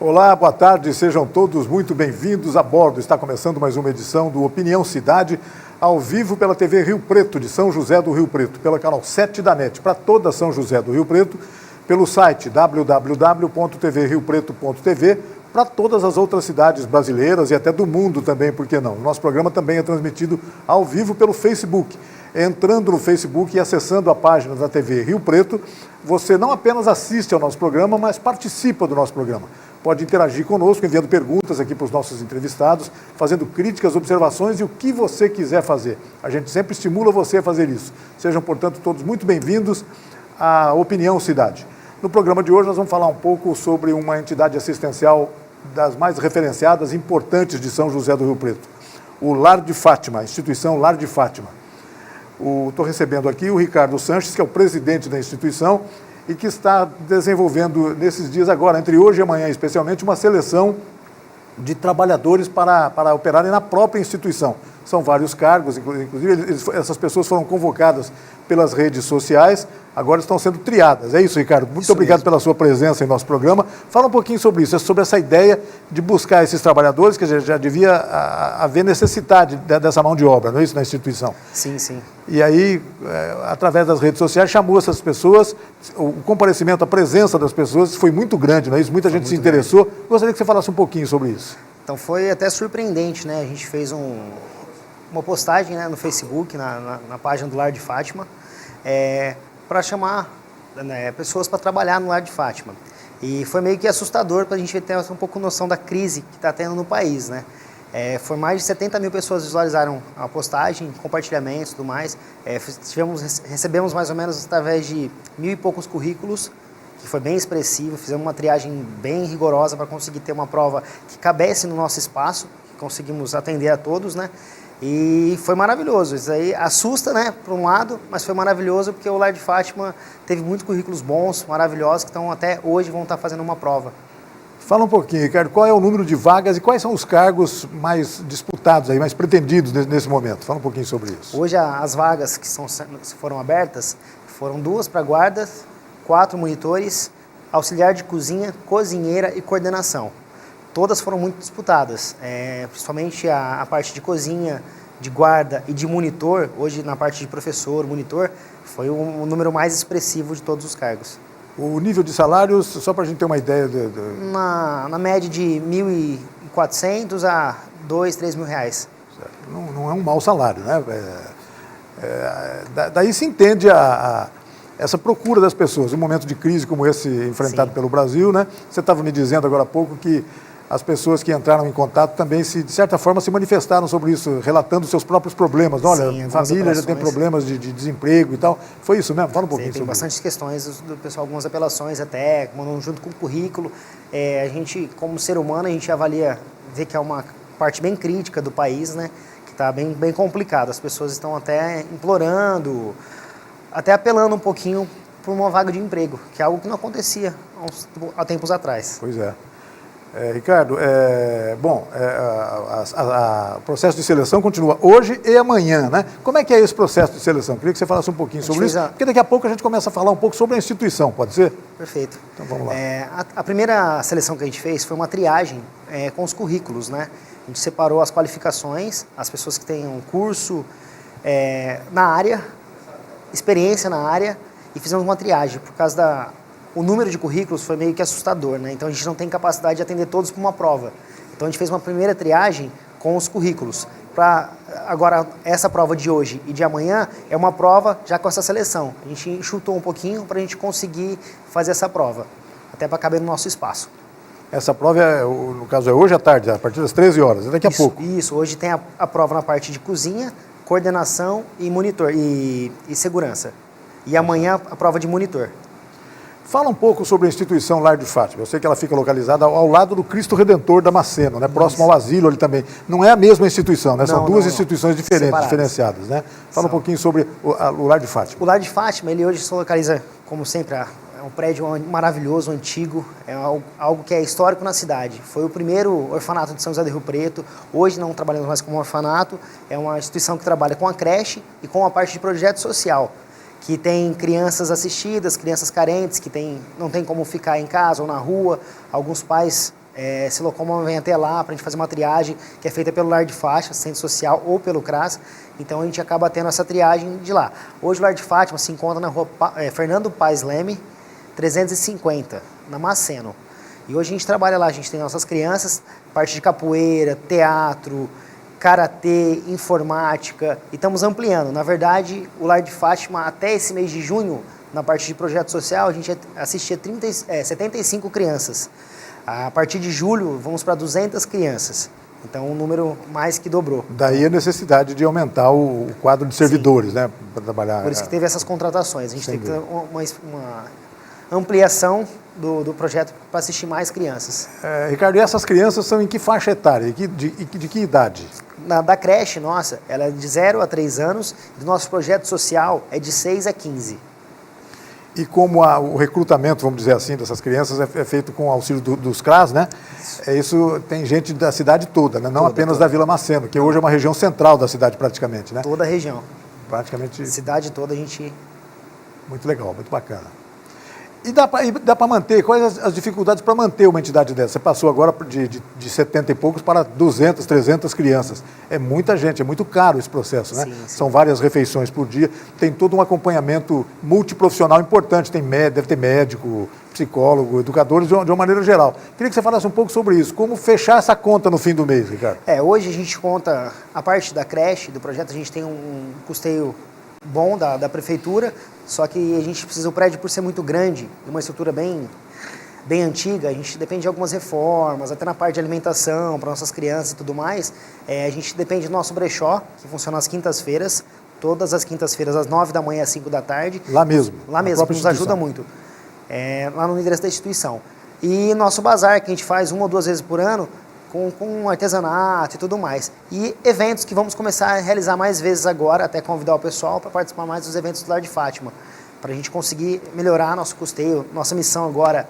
Olá, boa tarde, sejam todos muito bem-vindos a bordo. Está começando mais uma edição do Opinião Cidade, ao vivo pela TV Rio Preto, de São José do Rio Preto, pela canal 7 da NET, para toda São José do Rio Preto, pelo site www.tvriopreto.tv, para todas as outras cidades brasileiras e até do mundo também, por que não? O nosso programa também é transmitido ao vivo pelo Facebook. Entrando no Facebook e acessando a página da TV Rio Preto, você não apenas assiste ao nosso programa, mas participa do nosso programa. Pode interagir conosco, enviando perguntas aqui para os nossos entrevistados, fazendo críticas, observações e o que você quiser fazer. A gente sempre estimula você a fazer isso. Sejam, portanto, todos muito bem-vindos à Opinião Cidade. No programa de hoje nós vamos falar um pouco sobre uma entidade assistencial das mais referenciadas e importantes de São José do Rio Preto, o Lar de Fátima, a instituição Lar de Fátima. Estou recebendo aqui o Ricardo Sanches, que é o presidente da instituição e que está desenvolvendo nesses dias agora, entre hoje e amanhã especialmente, uma seleção de trabalhadores para operarem na própria instituição. São vários cargos, inclusive essas pessoas foram convocadas pelas redes sociais, agora estão sendo triadas. É isso, Ricardo? Muito obrigado pela sua presença em nosso programa. Fala um pouquinho sobre isso, sobre essa ideia de buscar esses trabalhadores, que já devia haver necessidade dessa mão de obra, não é isso, na instituição? Sim, sim. E aí, através das redes sociais, chamou essas pessoas, o comparecimento, a presença das pessoas foi muito grande, não é isso? Muita gente se interessou. Gostaria que você falasse um pouquinho sobre isso. Então foi até surpreendente, né? A gente fez uma postagem, né, no Facebook, na página do Lar de Fátima, para chamar, né, pessoas para trabalhar no Lar de Fátima. E foi meio que assustador para a gente ter um pouco noção da crise que está tendo no país, né? Foi mais de 70 mil pessoas que visualizaram a postagem, compartilhamentos e tudo mais. Recebemos mais ou menos através de 1.000 e poucos currículos, que foi bem expressivo. Fizemos uma triagem bem rigorosa para conseguir ter uma prova que cabesse no nosso espaço, que conseguimos atender a todos, né? E foi maravilhoso. Isso aí assusta, né, por um lado, mas foi maravilhoso porque o Lar de Fátima teve muitos currículos bons, maravilhosos, que estão até hoje vão estar fazendo uma prova. Fala um pouquinho, Ricardo, qual é o número de vagas e quais são os cargos mais disputados, aí, mais pretendidos nesse momento? Fala um pouquinho sobre isso. Hoje as vagas que foram abertas foram 2 para guardas, 4 monitores, auxiliar de cozinha, cozinheira e coordenação. Todas foram muito disputadas, principalmente a parte de cozinha, de guarda e de monitor. Hoje, na parte de professor, monitor, foi o número mais expressivo de todos os cargos. O nível de salários, só para a gente ter uma ideia... Na média de 1.400 a 2, 3 mil reais. Não é um mau salário, né? Daí se entende essa procura das pessoas, um momento de crise como esse enfrentado pelo Brasil, né? Você estava me dizendo agora há pouco que as pessoas que entraram em contato também, de certa forma, se manifestaram sobre isso, relatando seus próprios problemas. Olha, a família já tem problemas de desemprego e tal. Foi isso mesmo? Fala um pouquinho sobre isso. Tem bastante questões do pessoal, algumas apelações até, mandam junto com o currículo. A gente, como ser humano, a gente avalia, vê que é uma parte bem crítica do país, né? Que está bem complicado. As pessoas estão até implorando, até apelando um pouquinho por uma vaga de emprego, que é algo que não acontecia há tempos atrás. Pois é. Ricardo, o processo de seleção continua hoje e amanhã, né? Como é que é esse processo de seleção? Queria que você falasse um pouquinho sobre isso, porque daqui a pouco a gente começa a falar um pouco sobre a instituição, pode ser? Perfeito. Então vamos lá. A primeira seleção que a gente fez foi uma triagem com os currículos, né? A gente separou as qualificações, as pessoas que têm um curso na área, experiência na área, e fizemos uma triagem, por causa o número de currículos foi meio que assustador, né? Então a gente não tem capacidade de atender todos para uma prova. Então a gente fez uma primeira triagem com os currículos. Agora, essa prova de hoje e de amanhã é uma prova já com essa seleção. A gente enxutou um pouquinho para a gente conseguir fazer essa prova, até para caber no nosso espaço. Essa prova, no caso, é hoje à tarde, a partir das 13 horas, é daqui a pouco. Isso, hoje tem a prova na parte de cozinha, coordenação e monitor e segurança. E amanhã a prova de monitor. Fala um pouco sobre a instituição Lar de Fátima. Eu sei que ela fica localizada ao lado do Cristo Redentor Damasceno, né? Próximo ao asilo ali também. Não é a mesma instituição, né? São duas instituições diferentes, diferenciadas, né? Fala um pouquinho sobre o Lar de Fátima. O Lar de Fátima, ele hoje se localiza, como sempre, é um prédio maravilhoso, antigo, é algo que é histórico na cidade. Foi o primeiro orfanato de São José do Rio Preto. Hoje não trabalhamos mais como orfanato, é uma instituição que trabalha com a creche e com a parte de projeto social, que tem crianças assistidas, crianças carentes, que não tem como ficar em casa ou na rua. Alguns pais se locomovem até lá para a gente fazer uma triagem que é feita pelo Lar de Fátima, Assistente Social ou pelo CRAS. Então a gente acaba tendo essa triagem de lá. Hoje o Lar de Fátima se encontra na rua Fernando Paes Leme, 350, na Maceno. E hoje a gente trabalha lá, a gente tem nossas crianças, parte de capoeira, teatro, karatê, informática, e estamos ampliando. Na verdade, o Lar de Fátima, até esse mês de junho, na parte de projeto social, a gente assistia 75 crianças. A partir de julho, vamos para 200 crianças. Então, um número mais que dobrou. Daí a necessidade de aumentar o quadro de servidores, né, para trabalhar. Por isso que teve essas contratações. A gente tem que ter uma ampliação do projeto para assistir mais crianças. Ricardo, e essas crianças são em que faixa etária? De que idade? Da creche nossa, ela é de 0 a 3 anos, do nosso projeto social é de 6 a 15. E como o recrutamento, vamos dizer assim, dessas crianças é feito com o auxílio dos CRAS, né? Isso tem gente da cidade toda, né? Não apenas da Vila Maceno, que hoje é uma região central da cidade praticamente, né? Toda a região. Praticamente. Cidade toda a gente... Muito legal, muito bacana. E dá para manter, quais as dificuldades para manter uma entidade dessa? Você passou agora de 70 e poucos para 200, 300 crianças. É muita gente, é muito caro esse processo, né? Sim. São várias refeições por dia, tem todo um acompanhamento multiprofissional importante, deve ter médico, psicólogo, educadores, de uma maneira geral. Queria que você falasse um pouco sobre isso, como fechar essa conta no fim do mês, Ricardo. Hoje a gente conta, a parte da creche, do projeto, a gente tem um custeio bom da prefeitura, só que a gente precisa, o prédio por ser muito grande, uma estrutura bem antiga, a gente depende de algumas reformas, até na parte de alimentação, para nossas crianças e tudo mais, a gente depende do nosso brechó, que funciona às quintas-feiras, todas as quintas-feiras, às 9 da manhã às 5 da tarde. Lá mesmo? Lá mesmo, que nos ajuda muito, lá no endereço da instituição. E nosso bazar, que a gente faz 1 ou 2 vezes por ano, com artesanato e tudo mais. E eventos que vamos começar a realizar mais vezes agora, até convidar o pessoal para participar mais dos eventos do Lar de Fátima, para a gente conseguir melhorar nosso custeio. Nossa missão agora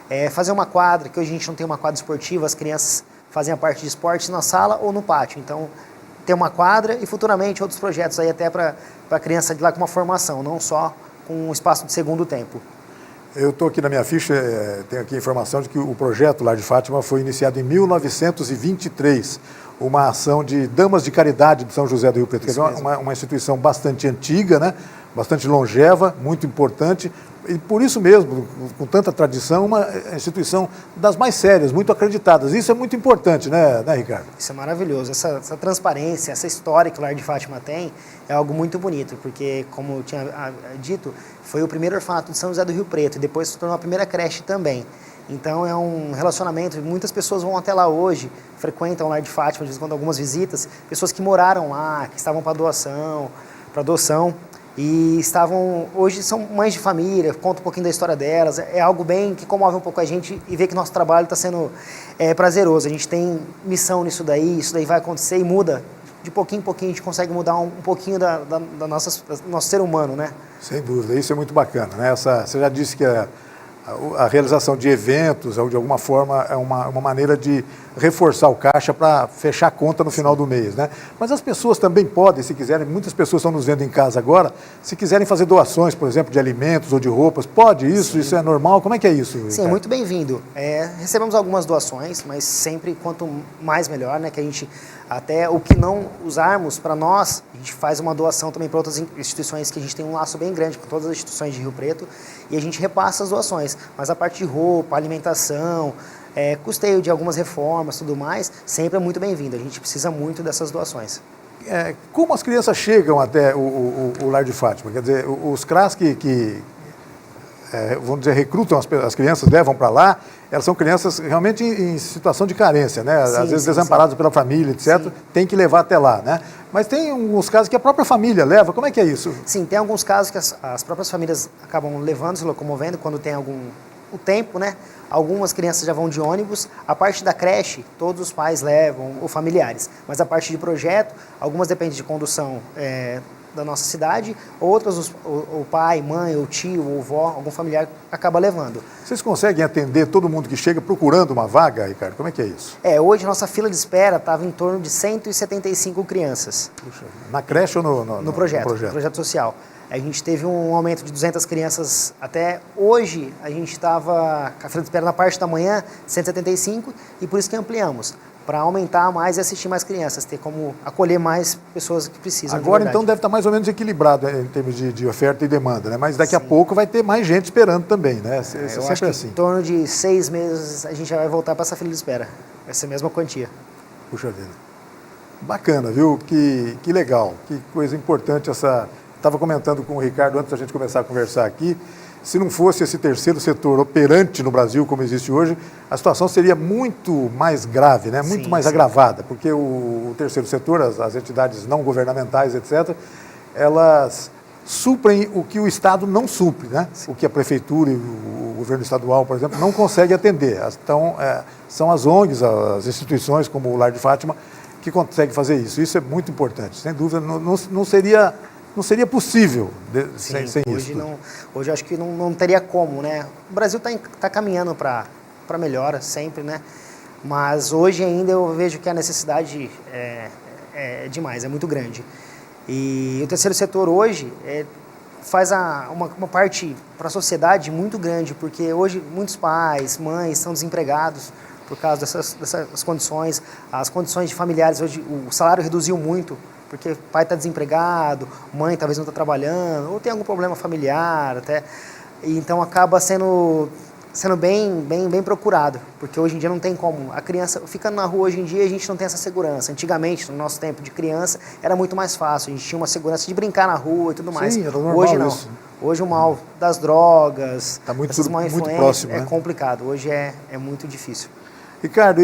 é fazer uma quadra, que hoje a gente não tem uma quadra esportiva, as crianças fazem a parte de esportes na sala ou no pátio. Então, ter uma quadra e futuramente outros projetos aí até para a criança de lá com uma formação, não só com um espaço de segundo tempo. Eu estou aqui na minha ficha, tenho aqui a informação de que o projeto Lar de Fátima foi iniciado em 1923, uma ação de Damas de Caridade de São José do Rio Preto, que é uma instituição bastante antiga, né? Bastante longeva, muito importante, e por isso mesmo, com tanta tradição, uma instituição das mais sérias, muito acreditadas. Isso é muito importante, né Ricardo? Isso é maravilhoso. Essa transparência, essa história que o Lar de Fátima tem é algo muito bonito, porque, como eu tinha dito, foi o primeiro orfanato de São José do Rio Preto e depois se tornou a primeira creche também. Então é um relacionamento, muitas pessoas vão até lá hoje, frequentam o Lar de Fátima, de vez em quando algumas visitas, pessoas que moraram lá, que estavam para adoção, e hoje são mães de família, conta um pouquinho da história delas, é algo bem que comove um pouco a gente e vê que nosso trabalho está sendo prazeroso. A gente tem missão nisso daí, isso daí vai acontecer e muda. De pouquinho em pouquinho a gente consegue mudar um pouquinho do nosso ser humano, né? Sem dúvida, isso é muito bacana, né? Você já disse que a realização de eventos, ou de alguma forma, é uma maneira de reforçar o caixa para fechar a conta no final do mês, né? Mas as pessoas também podem, se quiserem, muitas pessoas estão nos vendo em casa agora, se quiserem fazer doações, por exemplo, de alimentos ou de roupas, pode isso? Sim. Isso é normal? Como é que é isso, Ricardo? Sim, muito bem-vindo. Recebemos algumas doações, mas sempre quanto mais melhor, né? Que a gente, até o que não usarmos para nós, a gente faz uma doação também para outras instituições, que a gente tem um laço bem grande com todas as instituições de Rio Preto, e a gente repassa as doações. Mas a parte de roupa, alimentação, custeio de algumas reformas, tudo mais, sempre é muito bem-vindo. A gente precisa muito dessas doações. Como as crianças chegam até o Lar de Fátima? Quer dizer, os CRAS que vamos dizer, recrutam as crianças, levam para lá, elas são crianças realmente em situação de carência, né? Sim, às vezes desamparadas pela família, etc. Sim. Tem que levar até lá, né? Mas tem alguns casos que a própria família leva. Como é que é isso? Sim, tem alguns casos que as próprias famílias acabam levando, se locomovendo, quando tem o tempo, né? Algumas crianças já vão de ônibus. A parte da creche, todos os pais levam, ou familiares. Mas a parte de projeto, algumas dependem de condução da nossa cidade, outras o pai, mãe, ou tio, ou vó, algum familiar acaba levando. Vocês conseguem atender todo mundo que chega procurando uma vaga, Ricardo? Como é que é isso? Hoje nossa fila de espera estava em torno de 175 crianças. Puxa, na creche ou no projeto? No projeto social. A gente teve um aumento de 200 crianças até hoje. A gente estava, a fila de espera na parte da manhã, 175, e por isso que ampliamos, para aumentar mais e assistir mais crianças, ter como acolher mais pessoas que precisam. Agora, então, deve estar mais ou menos equilibrado em termos de oferta e demanda, né? Mas daqui a pouco vai ter mais gente esperando também, né? Eu Sempre acho que assim. em torno de 6 meses a gente já vai voltar para essa fila de espera. Vai ser a mesma quantia. Puxa vida. Bacana, viu? Que legal, que coisa importante essa... Estava comentando com o Ricardo antes da gente começar a conversar aqui, se não fosse esse terceiro setor operante no Brasil como existe hoje, a situação seria muito mais grave, né? Muito mais agravada, porque o terceiro setor, as entidades não governamentais, etc., elas suprem o que o Estado não supre, né? O que a Prefeitura e o governo estadual, por exemplo, não consegue atender. Então, são as ONGs, as instituições como o Lar de Fátima, que conseguem fazer isso. Isso é muito importante, sem dúvida, não seria possível sem hoje isso. Hoje eu acho que não teria como, né? O Brasil está caminhando para melhora sempre, né? Mas hoje ainda eu vejo que a necessidade é demais, é muito grande. E o terceiro setor hoje faz uma parte para a sociedade muito grande, porque hoje muitos pais, mães são desempregados por causa dessas condições. As condições de familiares hoje, o salário reduziu muito, porque o pai está desempregado, mãe talvez não está trabalhando, ou tem algum problema familiar até. E então acaba sendo bem procurado, porque hoje em dia não tem como. A criança, ficando na rua hoje em dia, a gente não tem essa segurança. Antigamente, no nosso tempo de criança, era muito mais fácil, a gente tinha uma segurança de brincar na rua e tudo mais. Sim, era normal. Hoje não. Isso. Hoje o mal das drogas, tá muito próximo, próximo, né? É complicado, hoje é muito difícil. Ricardo,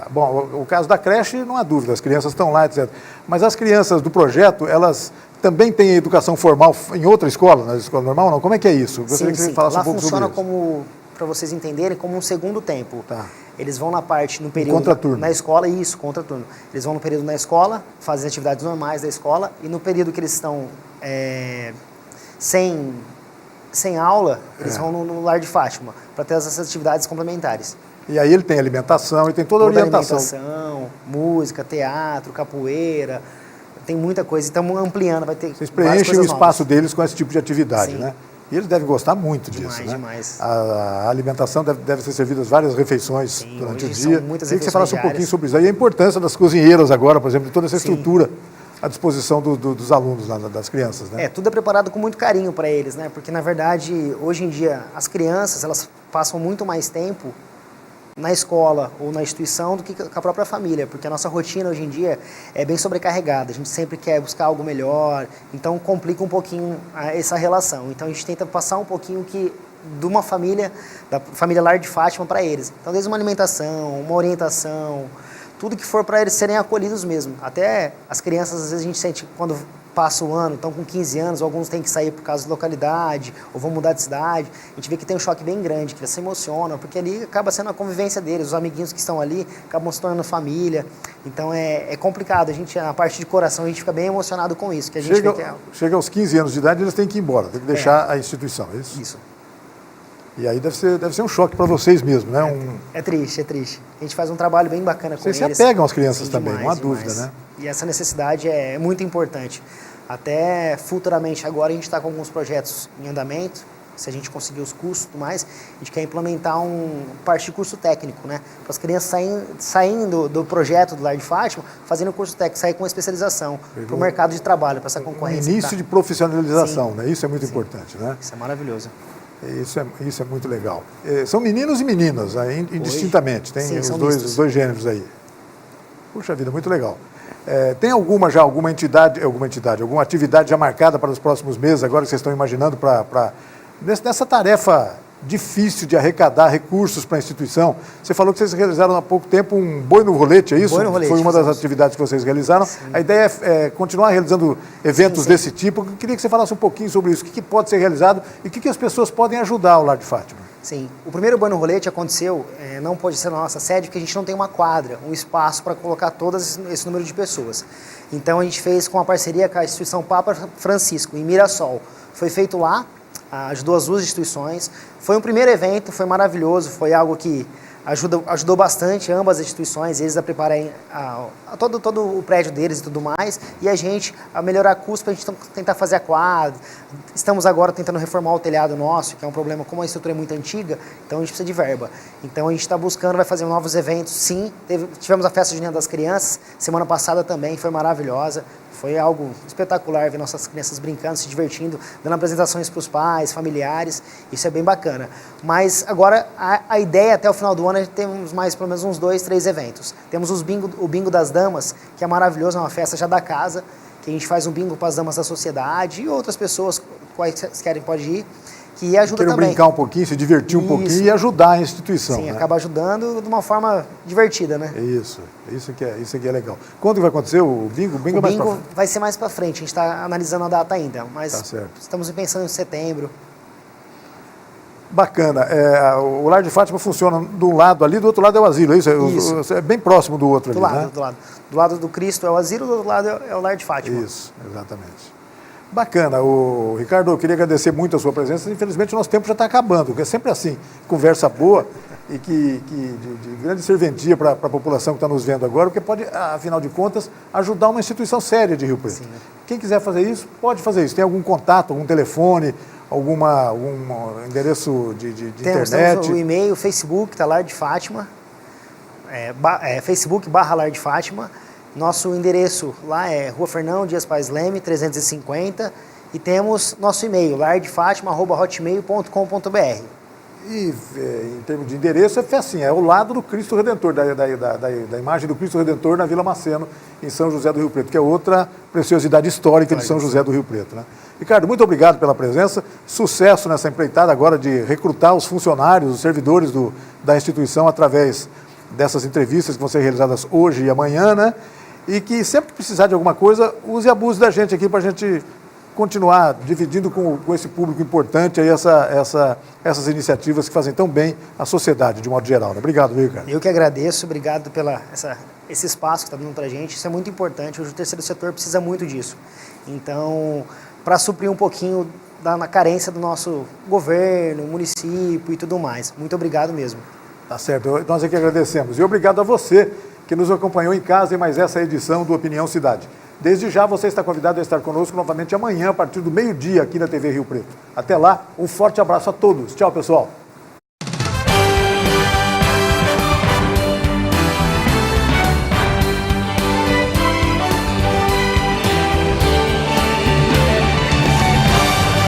bom, o caso da creche, não há dúvida, as crianças estão lá, etc. Mas as crianças do projeto, elas também têm educação formal em outra escola, na escola normal, não? Como é que é isso? Gostaria que você falasse lá um pouco sobre isso. funciona para vocês entenderem, como um segundo tempo. Tá. Eles vão no período contraturno. na escola, contraturno. Eles vão no período na escola, fazem as atividades normais da escola, e no período que eles estão sem aula, eles vão no Lar de Fátima, para ter essas atividades complementares. E aí ele tem alimentação e tem toda a orientação. Alimentação, música, teatro, capoeira, tem muita coisa. Estamos ampliando, vai ter. Vocês preenchem o espaço novas. Deles com esse tipo de atividade, Sim. né? E eles devem gostar muito disso, né? Demais. A alimentação deve ser servida várias refeições durante o dia. Queria que você falasse um pouquinho sobre isso aí, a importância das cozinheiras agora, por exemplo, de toda essa estrutura à disposição dos alunos, das crianças, né? Tudo é preparado com muito carinho para eles, né? Porque, na verdade, hoje em dia, as crianças, elas passam muito mais tempo na escola ou na instituição do que com a própria família, porque a nossa rotina hoje em dia é bem sobrecarregada, a gente sempre quer buscar algo melhor, então complica um pouquinho essa relação. Então a gente tenta passar um pouquinho de uma família, da família Lar de Fátima para eles. Então desde uma alimentação, uma orientação, tudo que for para eles serem acolhidos mesmo. Até as crianças, às vezes a gente sente, quando passa o ano, então com 15 anos, alguns têm que sair por causa da localidade, ou vão mudar de cidade, a gente vê que tem um choque bem grande, que eles se emocionam, porque ali acaba sendo a convivência deles, os amiguinhos que estão ali acabam se tornando família, então é complicado, a parte de coração, a gente fica bem emocionado com isso, que a gente chega aos 15 anos de idade, eles têm que ir embora, tem que deixar a instituição, é isso? Isso. E aí deve ser um choque para vocês mesmo, né? É triste. A gente faz um trabalho bem bacana com eles. Vocês se apegam às crianças também, não há dúvida, né? E essa necessidade é muito importante. Até futuramente, agora a gente está com alguns projetos em andamento, se a gente conseguir os cursos e tudo mais, a gente quer implementar parte de curso técnico, né? Para as crianças saindo do projeto do Lar de Fátima, fazendo o curso técnico, sair com uma especialização para o mercado de trabalho, para essa concorrência. Início de profissionalização, né? Isso é muito importante, né? Isso é maravilhoso. Isso é muito legal. São meninos e meninas, indistintamente, tem os dois gêneros aí. Puxa vida, muito legal. Tem alguma atividade já marcada para os próximos meses, agora que vocês estão imaginando, nessa tarefa difícil de arrecadar recursos para a instituição? Você falou que vocês realizaram há pouco tempo um boi no rolete, é isso? Boi no rolete, foi uma das atividades que vocês realizaram. Sim. A ideia é continuar realizando eventos desse tipo. Eu queria que você falasse um pouquinho sobre isso, o que pode ser realizado e o que as pessoas podem ajudar o Lar de Fátima. Sim, o primeiro boi no rolete aconteceu, não pode ser na nossa sede, porque a gente não tem uma quadra, um espaço para colocar todo esse número de pessoas. Então a gente fez com a parceria com a instituição Papa Francisco, em Mirassol. Foi feito lá, ajudou as duas instituições. Foi um primeiro evento, foi maravilhoso, foi algo que ajudou bastante ambas as instituições, eles a prepararem todo o prédio deles e tudo mais, e a gente a melhorar custo para a gente tentar fazer a quadra. Estamos agora tentando reformar o telhado nosso, que é um problema, como a estrutura é muito antiga, então a gente precisa de verba. Então a gente está buscando, vai fazer novos eventos, sim. Tivemos a festa junina das crianças, semana passada também, foi maravilhosa. Foi algo espetacular ver nossas crianças brincando, se divertindo, dando apresentações para os pais, familiares, isso é bem bacana. Mas agora a ideia até o final do ano é temos mais pelo menos uns 2, 3 eventos. Temos o bingo das damas, que é maravilhoso, é uma festa já da casa, que a gente faz um bingo para as damas da sociedade e outras pessoas quais querem pode ir, que ajuda também. Querem brincar um pouquinho, se divertir um pouquinho e ajudar a instituição. Sim, né? Acaba ajudando de uma forma divertida, né? Isso que é legal. Quando vai acontecer o bingo? O bingo vai ser mais para frente, a gente está analisando a data ainda, mas tá estamos pensando em setembro. Bacana. O Lar de Fátima funciona de um lado ali, do outro lado é o asilo, é isso? Isso. É bem próximo do outro do ali, lado, né? Do lado. Do lado do Cristo é o asilo, do outro lado é o Lar de Fátima. Isso, exatamente. Bacana. Ricardo, eu queria agradecer muito a sua presença. Infelizmente, o nosso tempo já está acabando, porque é sempre assim, conversa boa e de grande serventia para a população que está nos vendo agora, porque pode, afinal de contas, ajudar uma instituição séria de Rio Preto. Sim, né? Quem quiser fazer isso, pode fazer isso. Tem algum contato, algum telefone, algum endereço de internet? Temos o e-mail, Facebook, tá Lar de Fátima, Facebook/Lar de Fátima. Nosso endereço lá é Rua Fernão Dias Pais Leme, 350, e temos nosso e-mail, lardefátima@hotmail.com.br. E em termos de endereço, é assim, é ao lado do Cristo Redentor, da imagem do Cristo Redentor na Vila Maceno, em São José do Rio Preto, que é outra preciosidade histórica de São José do Rio Preto. Né? Ricardo, muito obrigado pela presença, sucesso nessa empreitada agora de recrutar os funcionários, os servidores da instituição através dessas entrevistas que vão ser realizadas hoje e amanhã, né? E que sempre que precisar de alguma coisa, use e abuse da gente aqui para a gente continuar dividindo com esse público importante aí essas iniciativas que fazem tão bem à sociedade, de modo geral. Né? Obrigado, Ricardo. Eu que agradeço, obrigado pela esse espaço que está dando para a gente, isso é muito importante, hoje o terceiro setor precisa muito disso. Então, para suprir um pouquinho da carência do nosso governo, município e tudo mais. Muito obrigado mesmo. Tá certo, nós aqui agradecemos. E obrigado a você que nos acompanhou em casa em mais essa edição do Opinião Cidade. Desde já você está convidado a estar conosco novamente amanhã, a partir do meio-dia, aqui na TV Rio Preto. Até lá, um forte abraço a todos. Tchau, pessoal.